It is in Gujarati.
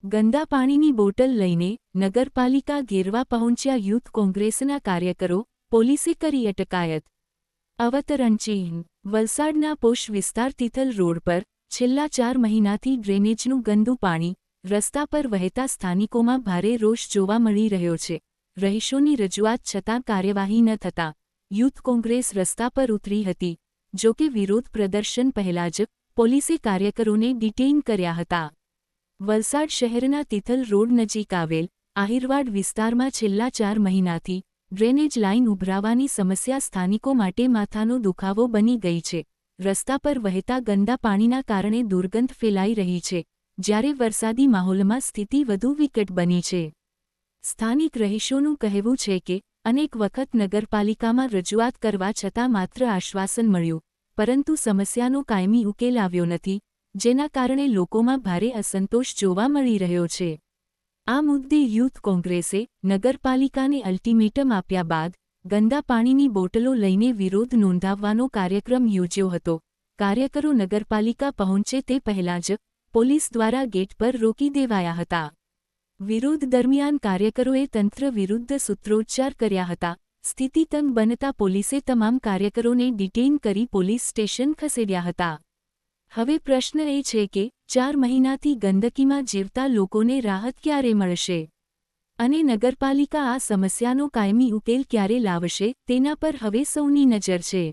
ગંદા પાણીની બોટલ લઈને નગરપાલિકા ઘેરવા પહોંચ્યા યુથ કોંગ્રેસના કાર્યકરો, પોલીસે કરી અટકાયત. અવતરણ ચિહ્ન. વલસાડના પોશ વિસ્તાર તિથલ રોડ પર છેલ્લા 4 મહિનાથી ડ્રેનેજનું ગંદુ પાણી રસ્તા પર વહેતા સ્થાનિકોમાં ભારે રોષ જોવા મળી રહ્યો છે. રહીશોની રજૂઆત છતાં કાર્યવાહી ન થતાં યુથ કોંગ્રેસ રસ્તા પર ઉતરી હતી. જોકે વિરોધ પ્રદર્શન પહેલા જ પોલીસે કાર્યકરોને ડિટેઇન કર્યા હતા. વલસાડ શહેરના તિથલ રોડ નજીક આવેલ આહિરવાડ વિસ્તારમાં છેલ્લા 4 મહિનાથી ડ્રેનેજ લાઇન ઉભરાવાની સમસ્યા સ્થાનિકો માટે માથાનો દુખાવો બની ગઈ છે. રસ્તા પર વહેતા ગંદા પાણીના કારણે દુર્ગંધ ફેલાઈ રહી છે, જ્યારે વરસાદી માહોલમાં સ્થિતિ વધુ વિકટ બની છે. સ્થાનિક રહીશોનું કહેવું છે કે અનેક વખત નગરપાલિકામાં રજૂઆત કરવા છતાં માત્ર આશ્વાસન મળ્યું, પરંતુ સમસ્યાનો કાયમી ઉકેલ આવ્યો નથી, જેના કારણે લોકોમાં ભારે અસંતોષ જોવા મળી રહ્યો છે. આ મુદ્દે યુથ કોંગ્રેસે નગરપાલિકાને અલ્ટિમેટમ આપ્યા બાદ ગંદા પાણીની બોટલો લઈને વિરોધ નોંધાવવાનો કાર્યક્રમ યોજ્યો હતો. કાર્યકરો નગરપાલિકા પહોંચે તે પહેલાં જ પોલીસ દ્વારા ગેટ પર રોકી દેવાયા હતા. વિરોધ દરમિયાન કાર્યકરોએ તંત્ર વિરુદ્ધ સૂત્રોચ્ચાર કર્યા હતા. સ્થિતિ તંગ બનતા પોલીસે તમામ કાર્યકરોને ડિટેઇન કરી પોલીસ સ્ટેશન ખસેડ્યા હતા. હવે પ્રશ્ન એ છે કે 4 મહિનાથી ગંદકીમાં જીવતા લોકોને રાહત ક્યારે મળશે અને નગરપાલિકા આ સમસ્યાનો કાયમી ઉકેલ ક્યારે લાવશે તેના પર હવે સૌની નજર છે.